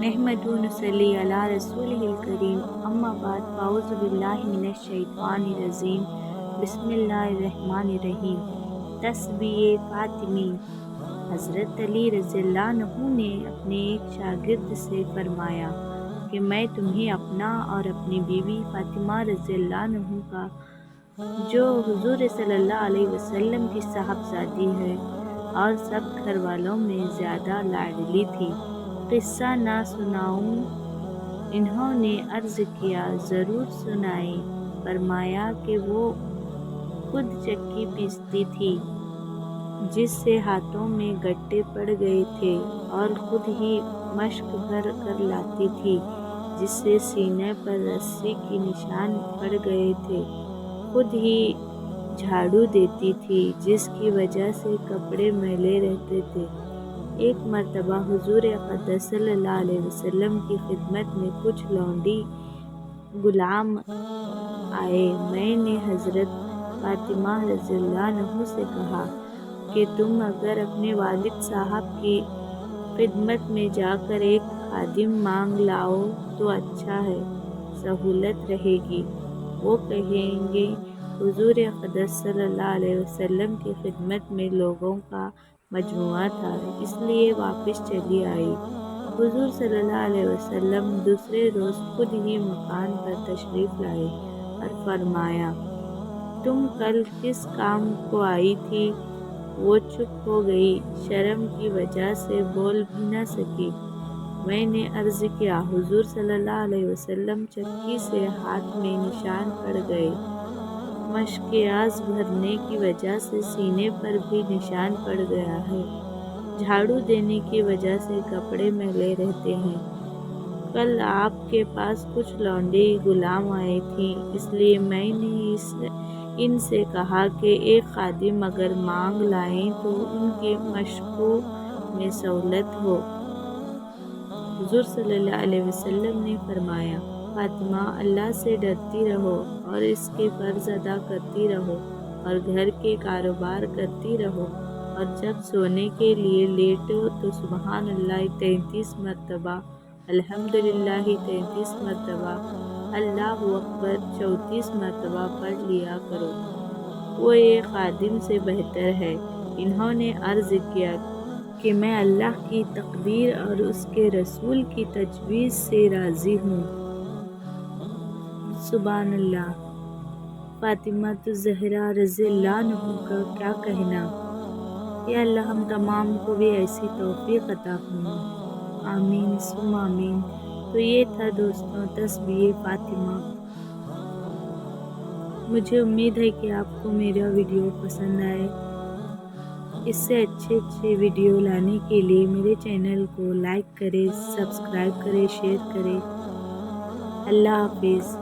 نحمد و نصلی علی رسولہ الکریم، اما بعد، فاعوذ باللہ من الشیطان الرجیم، بسم اللہ الرحمن الرحیم۔ تسبیح فاطمی۔ حضرت علی رضی اللہ عنہ نے اپنے ایک شاگرد سے فرمایا کہ میں تمہیں اپنا اور اپنی بیوی فاطمہ رضی اللہ عنہ کا، جو حضور صلی اللہ علیہ وسلم کی صاحبزادی ہے اور سب گھر والوں میں زیادہ لاڈلی تھی، قصہ نہ سناؤں؟ انہوں نے عرض کیا، ضرور سنائیں۔ فرمایا کہ وہ خود چکی پیستی تھی، جس سے ہاتھوں میں گٹے پڑ گئے تھے، اور خود ہی مشک بھر کر لاتی تھی، جس سے سینے پر رسی کے نشان پڑ گئے تھے، خود ہی جھاڑو دیتی تھی، جس کی وجہ سے کپڑے میلے رہتے تھے۔ ایک مرتبہ حضور اقدس صلی اللہ علیہ وسلم کی خدمت میں کچھ لونڈی غلام آئے۔ میں نے حضرت فاطمہ رضی اللہ عنہ سے کہا کہ تم اگر اپنے والد صاحب کی خدمت میں جا کر ایک خادم مانگ لاؤ تو اچھا ہے، سہولت رہے گی۔ وہ کہیں گے حضور اقدس صلی اللہ علیہ وسلم کی خدمت میں لوگوں کا مجموعہ تھا، اس لیے واپس چلی آئی۔ حضور صلی اللہ علیہ وسلم دوسرے روز خود ہی مکان پر تشریف لائے اور فرمایا، تم کل کس کام کو آئی تھی؟ وہ چپ ہو گئی، شرم کی وجہ سے بول بھی نہ سکی۔ میں نے عرض کیا، حضور صلی اللہ علیہ وسلم چکی سے ہاتھ میں نشان پڑ گئے، مشکیاز بھرنے کی وجہ سے سینے پر بھی نشان پڑ گیا ہے، جھاڑو دینے کی وجہ سے کپڑے میلے رہتے ہیں۔ کل آپ کے پاس کچھ لونڈی غلام آئے تھے، اس لیے میں نے ان سے کہا کہ ایک خادم اگر مانگ لائیں تو ان کی مشقوں میں سہولت ہو۔ حضور صلی اللہ علیہ وسلم نے فرمایا، فاطمہ، اللہ سے ڈرتی رہو اور اس کے فرض ادا کرتی رہو، اور گھر کے کاروبار کرتی رہو، اور جب سونے کے لیے لیٹو تو سبحان اللہ 33 مرتبہ، الحمدللہ 33 مرتبہ، اللہ اکبر 34 مرتبہ پڑھ لیا کرو، وہ ایک خادم سے بہتر ہے۔ انہوں نے عرض کیا کہ میں اللہ کی تقدیر اور اس کے رسول کی تجویز سے راضی ہوں۔ سبحان اللہ۔ فاطمہ الزہرا رضی اللہ عنہ کا کیا کہنا؟ یا اللہ ہم تمام کو بھی ایسی توفیق عطا فرما، آمین ثم آمین۔ تو یہ تھا دوستوں تسبیح فاطمہ۔ مجھے امید ہے کہ آپ کو میرا ویڈیو پسند آئے۔ اس سے اچھے ویڈیو لانے کے لیے میرے چینل کو لائک کریں، سبسکرائب کریں، شیئر کریں۔ اللہ حافظ۔